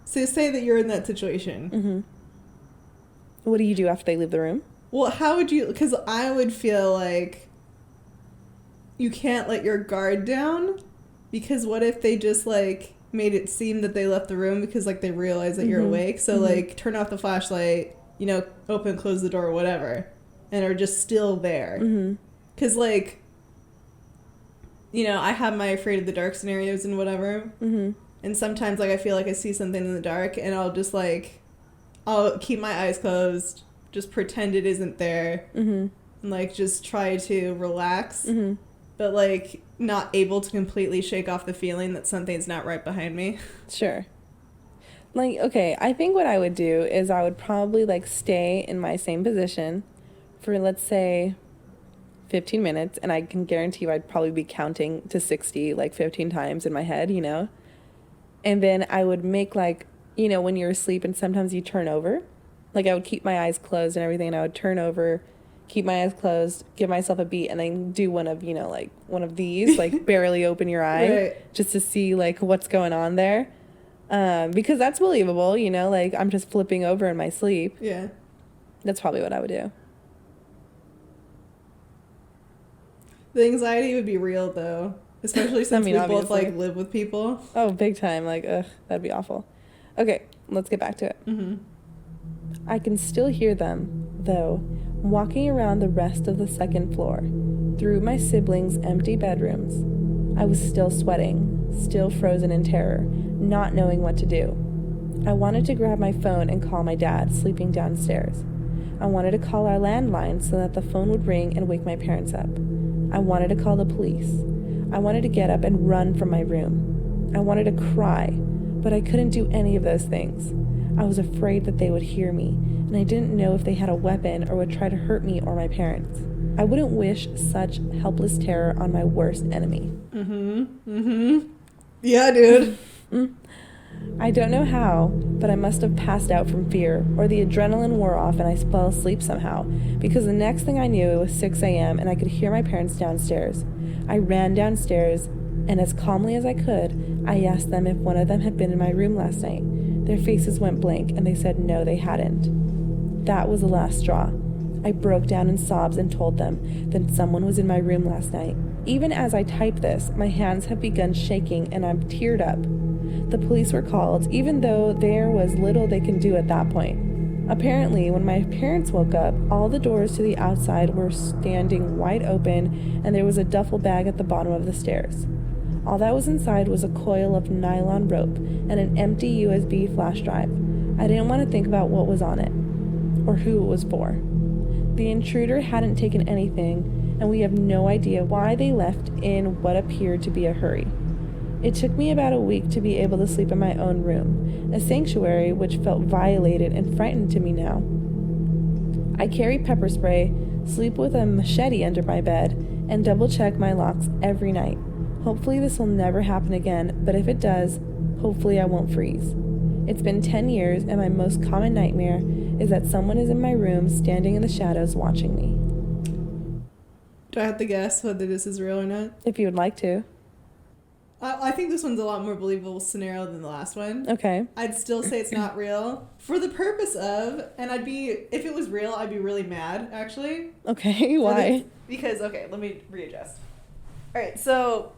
S2: So say that you're in that situation.
S1: Mm-hmm. What do you do after they leave the room?
S2: Well, how would you... Because I would feel like you can't let your guard down, because what if they just, like, made it seem that they left the room because, like, they realize that you're awake. So, like, turn off the flashlight, you know, open, close the door, or whatever, and are just still there. Because, like, you know, I have my afraid of the dark scenarios and whatever. And sometimes, like, I feel like I see something in the dark, and I'll just, like, I'll keep my eyes closed, just pretend it isn't there, and, like, just try to relax. But, like, not able to completely shake off the feeling that something's not right behind me.
S1: Sure. Like, okay, I think what I would do is I would probably, like, stay in my same position for, let's say, 15 minutes, and I can guarantee you I'd probably be counting to 60, like, 15 times in my head, you know? And then I would make, like, you know, when you're asleep and sometimes you turn over, like, I would keep my eyes closed and everything, and I would turn over, keep my eyes closed, give myself a beat, and then do one of, you know, like, one of these, like, barely open your eye, just to see, like, what's going on there. Because that's believable, you know, like, I'm just flipping over in my sleep.
S2: Yeah.
S1: That's probably what I would do.
S2: The anxiety would be real, though. Especially since we both, like, live with people.
S1: Oh, big time. Like, ugh, that'd be awful. Okay, let's get back to it. I can still hear them, though, walking around the rest of the second floor, through my siblings' empty bedrooms. I was still sweating, still frozen in terror, not knowing what to do. I wanted to grab my phone and call my dad, sleeping downstairs. I wanted to call our landline so that the phone would ring and wake my parents up. I wanted to call the police. I wanted to get up and run from my room. I wanted to cry, but I couldn't do any of those things. I was afraid that they would hear me, and I didn't know if they had a weapon or would try to hurt me or my parents. I wouldn't wish such helpless terror on my worst enemy.
S2: Yeah, dude.
S1: I don't know how, but I must have passed out from fear, or the adrenaline wore off and I fell asleep somehow, because the next thing I knew it was 6 a.m. and I could hear my parents downstairs. I ran downstairs, and as calmly as I could, I asked them if one of them had been in my room last night. Their faces went blank, and they said no, they hadn't. That was the last straw. I broke down in sobs and told them that someone was in my room last night. Even as I type this, my hands have begun shaking and I'm teared up. The police were called, even though there was little they can do at that point. Apparently, when my parents woke up, all the doors to the outside were standing wide open, and there was a duffel bag at the bottom of the stairs. All that was inside was a coil of nylon rope and an empty USB flash drive. I didn't want to think about what was on it, or who it was for. The intruder hadn't taken anything, and we have no idea why they left in what appeared to be a hurry. It took me about a week to be able to sleep in my own room, a sanctuary which felt violated and frightened to me now. I carry pepper spray, sleep with a machete under my bed, and double-check my locks every night. Hopefully this will never happen again, but if it does, hopefully I won't freeze. It's been 10 years, and my most common nightmare is that someone is in my room standing in the shadows watching me.
S2: Do I have to guess whether this is real or not?
S1: If you would like to.
S2: I think this one's a lot more believable scenario than the last one.
S1: Okay.
S2: I'd still say it's not real for the purpose of, and if it was real, I'd be really mad, actually.
S1: Okay, why?
S2: Because, okay, let me readjust. All right, so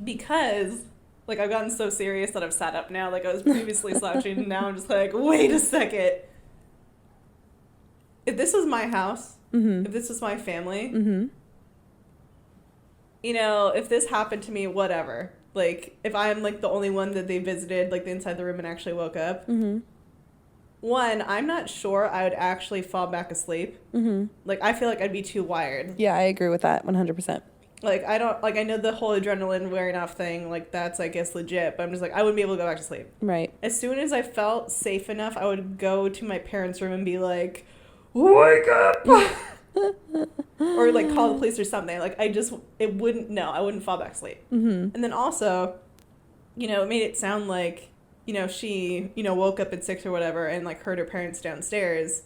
S2: because, like, I've gotten so serious that I've sat up now. Like, I was previously slouching, and now I'm just like, wait a second. If this was my house, if this was my family, you know, if this happened to me, whatever. Like, if I'm, like, the only one that they visited, like, inside the room and actually woke up. One, I'm not sure I would actually fall back asleep. Like, I feel like I'd be too wired.
S1: Yeah, I agree with that 100%.
S2: Like, I don't, like, I know the whole adrenaline wearing off thing, like, that's, I guess, legit, but I'm just like, I wouldn't be able to go back to sleep.
S1: Right.
S2: As soon as I felt safe enough, I would go to my parents' room and be like, wake up! Or, like, call the police or something. Like, I wouldn't fall back asleep. And then also, you know, it made it sound like, you know, she, you know, woke up at 6 or whatever and, like, heard her parents downstairs.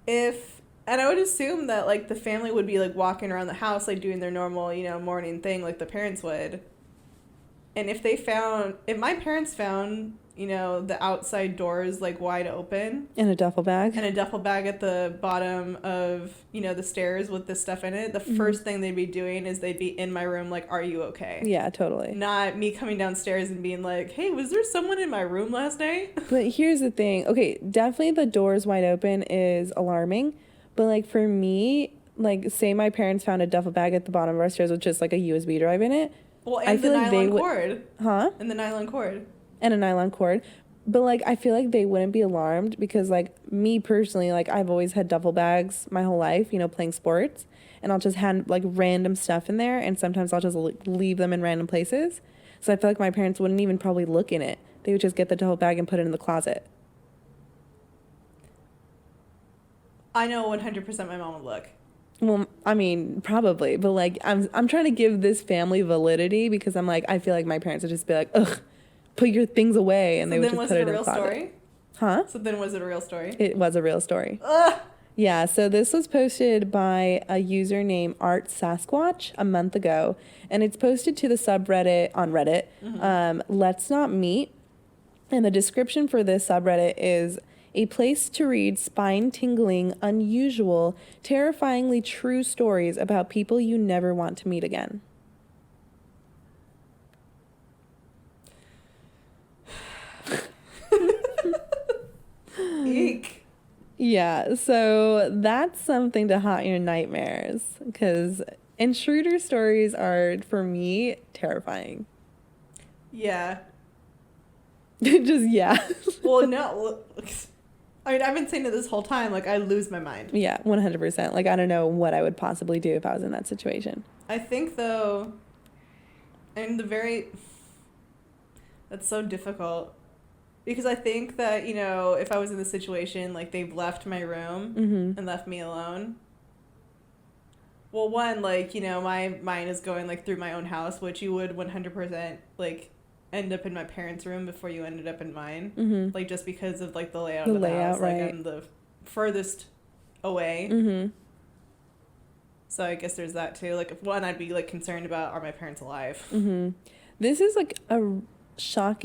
S2: And I would assume that, like, the family would be, like, walking around the house, like, doing their normal, you know, morning thing like the parents would. And if my parents found, you know, the outside doors like wide open.
S1: In a duffel bag.
S2: And a duffel bag at the bottom of, you know, the stairs with the stuff in it. The first thing they'd be doing is they'd be in my room like, are you okay?
S1: Yeah, totally.
S2: Not me coming downstairs and being like, hey, was there someone in my room last night?
S1: But here's the thing. Okay, definitely the doors wide open is alarming. But, like, for me, like, say my parents found a duffel bag at the bottom of our stairs with just, like, a USB drive in it.
S2: Well, and the nylon cord.
S1: Huh?
S2: And the nylon cord.
S1: And a nylon cord. But, like, I feel like they wouldn't be alarmed because, like, me personally, like, I've always had duffel bags my whole life, you know, playing sports. And I'll just have, like, random stuff in there. And sometimes I'll just leave them in random places. So I feel like my parents wouldn't even probably look in it. They would just get the duffel bag and put it in the closet.
S2: I know 100% my mom would look.
S1: Well, I mean, probably. But, like, I'm trying to give this family validity because I'm like, I feel like my parents would just be like, ugh, put your things away. And so they would just put it in the closet.
S2: Was it a real story?
S1: Huh?
S2: So then was it a real story?
S1: It was a real story.
S2: Ugh!
S1: Yeah, so this was posted by a user named Art Sasquatch a month ago. And it's posted to the subreddit on Reddit, Let's Not Meet. And the description for this subreddit is a place to read spine-tingling, unusual, terrifyingly true stories about people you never want to meet again.
S2: Eek.
S1: Yeah, so that's something to haunt your nightmares. Because intruder stories are, for me, terrifying.
S2: Yeah.
S1: Just, yeah.
S2: Well, no. I mean, I've been saying it this whole time. Like, I lose my mind.
S1: Yeah, 100%. Like, I don't know what I would possibly do if I was in that situation.
S2: I think, though, that's so difficult. Because I think that, you know, if I was in the situation, like, they've left my room and left me alone. Well, one, like, you know, my mind is going, like, through my own house, which you would 100%, like, end up in my parents' room before you ended up in mine. Like, just because of, like, the layout of the house.
S1: Right.
S2: Like, I'm the furthest away. So I guess there's that, too. Like, if one, I'd be, like, concerned about, are my parents alive?
S1: This is, like, a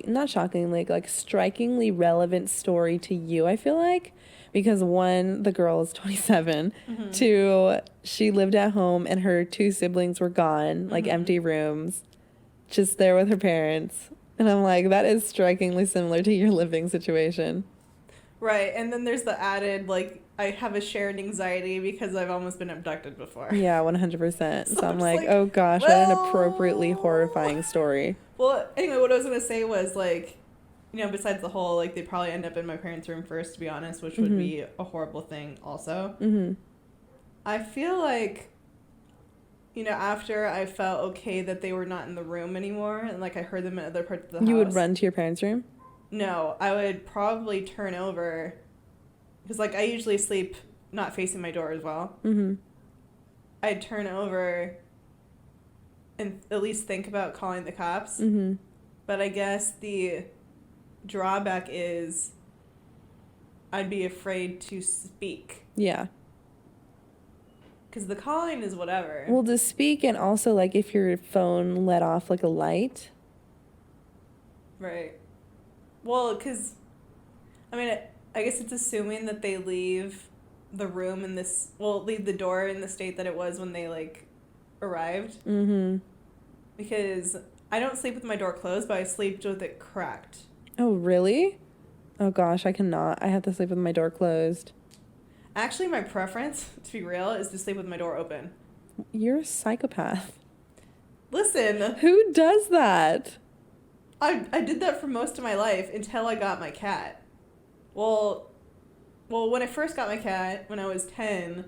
S1: not shockingly, like strikingly relevant story to you, I feel like. Because one, the girl is 27. Two, she lived at home and her two siblings were gone, like empty rooms, just there with her parents. And I'm like, that is strikingly similar to your living situation.
S2: Right. And then there's the added, like, I have a shared anxiety because I've almost been abducted before.
S1: Yeah, 100%. So I'm like, oh gosh, what an appropriately horrifying story.
S2: Well, anyway, what I was going to say was, like, you know, besides the whole, like, they'd probably end up in my parents' room first, to be honest, which would be a horrible thing also. I feel like, you know, after I felt okay that they were not in the room anymore, and, like, I heard them in other parts of the house.
S1: You would run to your parents' room?
S2: No, I would probably turn over, because, like, I usually sleep not facing my door as well. I'd turn over and at least think about calling the cops. But I guess the drawback is I'd be afraid to speak.
S1: Yeah.
S2: Because the calling is whatever.
S1: Well, to speak, and also, like, if your phone let off, like, a light.
S2: Right. Well, because, I mean, I guess it's assuming that they leave the room in this, well, leave the door in the state that it was when they, like, arrived. Because I don't sleep with my door closed, but I sleep with it cracked.
S1: Oh, really? Oh, gosh, I cannot. I have to sleep with my door closed.
S2: Actually, my preference, to be real, is to sleep with my door open.
S1: You're a psychopath.
S2: Listen.
S1: Who does that?
S2: I did that for most of my life until I got my cat. Well, when I first got my cat, when I was 10,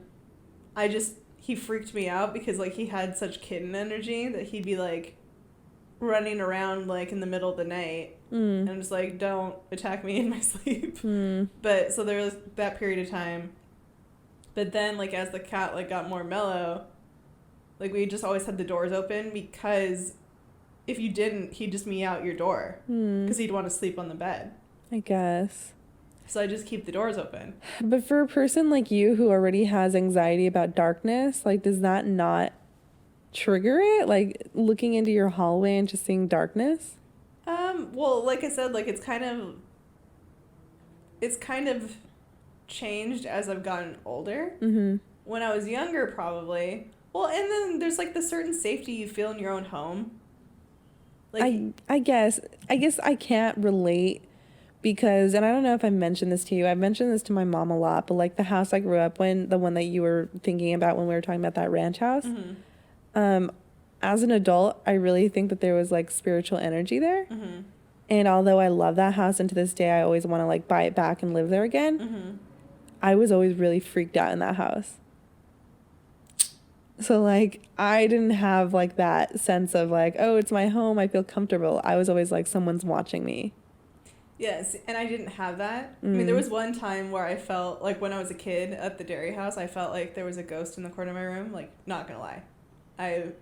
S2: he freaked me out because, like, he had such kitten energy that he'd be, like, running around, like, in the middle of the night. And I'm just like, don't attack me in my sleep. But, so there was that period of time. But then, like, as the cat, like, got more mellow, like, we just always had the doors open because if you didn't, he'd just meow out your door because he'd want to sleep on the bed.
S1: I guess.
S2: So I just keep the doors open.
S1: But for a person like you who already has anxiety about darkness, like, does that not trigger it? Like, looking into your hallway and just seeing darkness?
S2: Well, like I said, like it's kind of changed as I've gotten older.
S1: Mm-hmm.
S2: When I was younger, probably. Well, and then there's like the certain safety you feel in your own home. Like
S1: I guess I can't relate because, and I don't know if I mentioned this to you. I've mentioned this to my mom a lot, but like the house I grew up in, the one that you were thinking about when we were talking about that ranch house.
S2: Mm-hmm.
S1: As an adult, I really think that there was like spiritual energy there.
S2: Mm-hmm.
S1: And although I love that house, and to this day I always want to like buy it back and live there again,
S2: Mm-hmm.
S1: I was always really freaked out in that house. So like I didn't have like that sense of like, oh, it's my home, I feel comfortable. I was always like, someone's watching me.
S2: Yes, and I didn't have that. I mean, there was one time where I felt like when I was a kid at the dairy house, I felt like there was a ghost in the corner of my room. Like, not gonna lie, and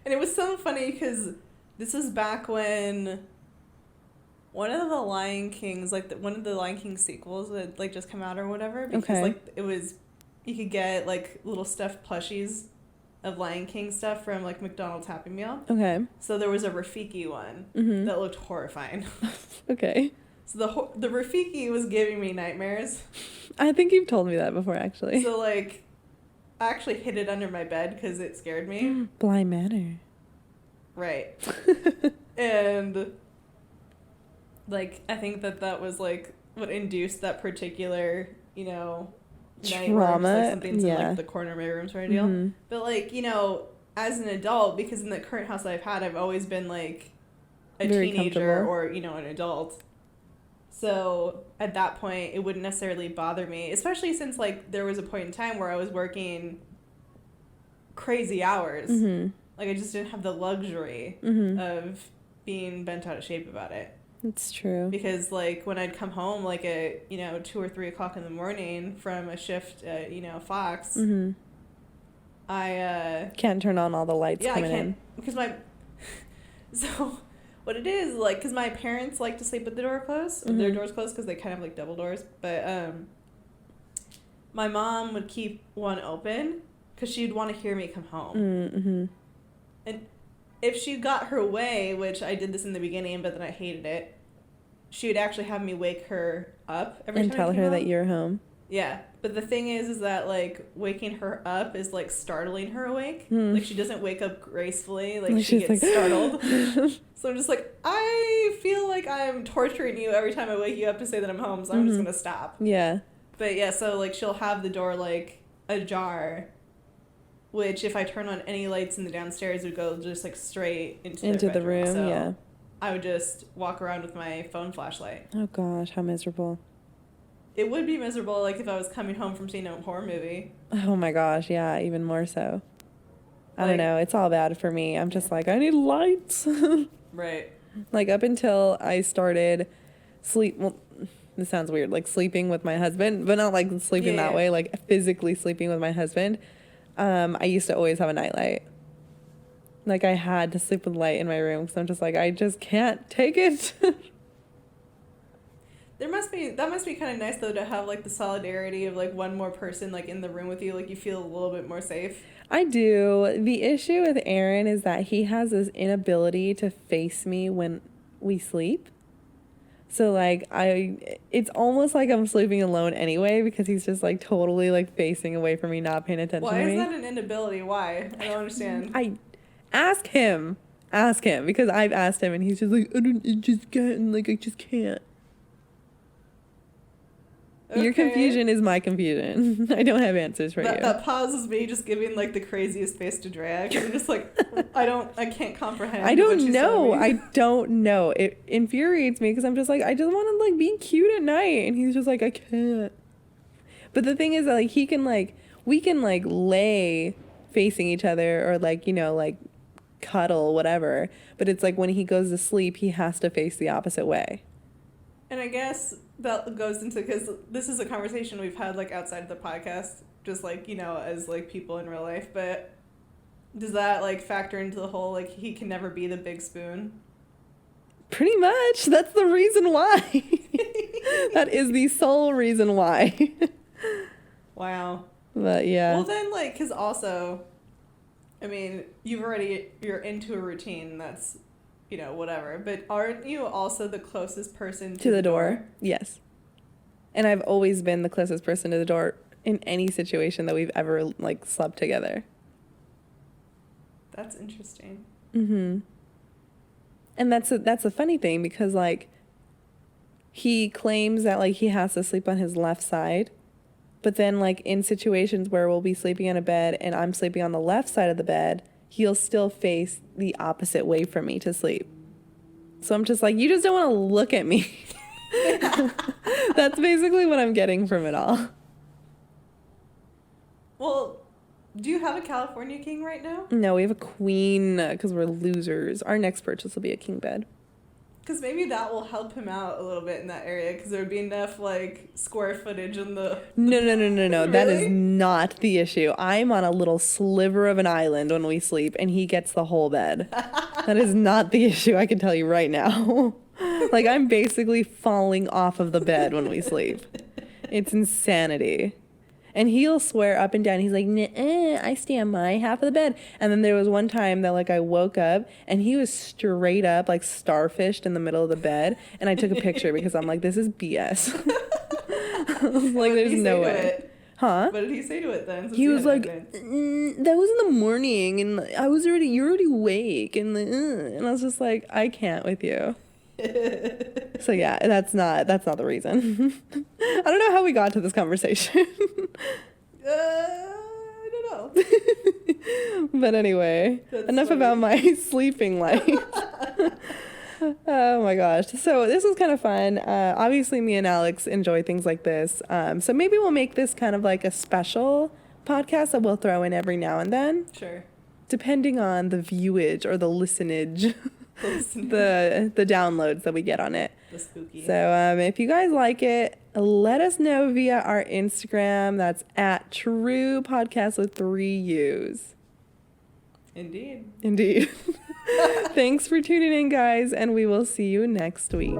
S2: it was so funny because this was back when one of the Lion Kings, like one of the Lion King sequels had like just come out or whatever. Because like it was, you could get like little stuffed plushies of Lion King stuff from like McDonald's Happy Meal.
S1: Okay.
S2: So there was a Rafiki one that looked horrifying.
S1: Okay.
S2: So the Rafiki was giving me nightmares.
S1: I think you've told me that before, actually.
S2: So like, I actually hid it under my bed because it scared me.
S1: Bly Manor.
S2: Right. And like, I think that was like what induced that particular, you know,
S1: trauma.
S2: Like something's in like the corner of my room sort of deal. But like, you know, as an adult, because in the current house that I've had, I've always been like a
S1: Very
S2: teenager or, you know, an adult. So at that point, it wouldn't necessarily bother me, especially since like there was a point in time where I was working crazy hours. Like I just didn't have the luxury of being bent out of shape about it.
S1: That's true.
S2: Because like when I'd come home like at, you know, 2 or 3 o'clock in the morning from a shift at, you know, Fox, I
S1: can't turn on all the lights coming in.
S2: Because so what it is, like, because my parents like to sleep with the door closed, their doors closed because they kind of have like double doors, but my mom would keep one open because she'd want to hear me come home. And if she got her way, which I did this in the beginning, but then I hated it, she would actually have me wake her up every time
S1: and tell her that you're home.
S2: Yeah, but the thing is that like waking her up is like startling her awake. Like she doesn't wake up gracefully. Like she gets like startled. So I'm just like, I feel like I'm torturing you every time I wake you up to say that I'm home. So I'm just gonna stop.
S1: Yeah.
S2: But yeah, so like she'll have the door like ajar, which if I turn on any lights in the downstairs, would go just like straight into
S1: the room.
S2: So
S1: yeah.
S2: I would just walk around with my phone flashlight.
S1: Oh gosh, how miserable.
S2: It would be miserable, like, if I was coming home from seeing a horror movie.
S1: Oh my gosh, yeah, even more so. I don't know, it's all bad for me. I'm just like, I need lights.
S2: Right.
S1: Like, up until I started well, this sounds weird, like sleeping with my husband, but not like sleeping that way, like physically sleeping with my husband. I used to always have a nightlight. Like, I had to sleep with light in my room because I'm just like, I just can't take it.
S2: That must be kind of nice though to have like the solidarity of like one more person like in the room with you, like you feel a little bit more safe.
S1: I do. The issue with Aaron is that he has this inability to face me when we sleep. So like it's almost like I'm sleeping alone anyway because he's just like totally like facing away from me, not paying attention to me.
S2: Why is that an inability? Why? I don't understand.
S1: Ask him because I've asked him and he's just like, I just can't. Okay. Your confusion is my confusion. I don't have answers for you.
S2: That pauses me just giving like the craziest face to Drea because I'm just like, I can't comprehend.
S1: I don't know. It infuriates me because I'm just like, I just want to like be cute at night, and he's just like, I can't. But the thing is that like we can like lay facing each other or like, you know, like cuddle, whatever. But it's like when he goes to sleep, he has to face the opposite way.
S2: And I guess that goes into, because this is a conversation we've had like outside of the podcast, just like, you know, as like people in real life, but does that like factor into the whole like he can never be the big spoon?
S1: Pretty much. That's the reason why. That is the sole reason why.
S2: Wow.
S1: But yeah.
S2: Well then, like, because also, I mean, you're into a routine that's you know, whatever. But aren't you also the closest person
S1: To the door? Yes. And I've always been the closest person to the door in any situation that we've ever, like, slept together.
S2: That's interesting.
S1: Mm-hmm. And that's a funny thing because, like, he claims that, like, he has to sleep on his left side. But then, like, in situations where we'll be sleeping in a bed and I'm sleeping on the left side of the bed, he'll still face the opposite way from me to sleep. So I'm just like, you just don't want to look at me. That's basically what I'm getting from it all.
S2: Well, do you have a California king right now?
S1: No, we have a queen because we're losers. Our next purchase will be a king bed.
S2: Because maybe that will help him out a little bit in that area because there would be enough, like, square footage in the...
S1: No.
S2: Really?
S1: That is not the issue. I'm on a little sliver of an island when we sleep, and he gets the whole bed. That is not the issue, I can tell you right now. Like, I'm basically falling off of the bed when we sleep. It's insanity. And he'll swear up and down. He's like, "Nuh-uh, I stay on my half of the bed." And then there was one time that, like, I woke up and he was straight up, like, starfished in the middle of the bed. And I took a picture because I'm like, this is BS. I was like, there's no way. Huh?
S2: What did he say to it then?
S1: He was like, that was in the morning and you're already awake. And I was just like, I can't with you. So yeah, that's not the reason. I don't know how we got to this conversation.
S2: I don't know.
S1: But anyway, enough funny about my sleeping life. Oh my gosh. So this was kind of fun. Obviously me and Alex enjoy things like this. So maybe we'll make this kind of like a special podcast that we'll throw in every now and then.
S2: Sure.
S1: Depending on the viewage or the listenage. the downloads that we get on it.
S2: The spooky.
S1: So if you guys like it, let us know via our Instagram. That's at TRUUU Podcast with 3 U's.
S2: Indeed.
S1: Thanks for tuning in, guys, and we will see you next week.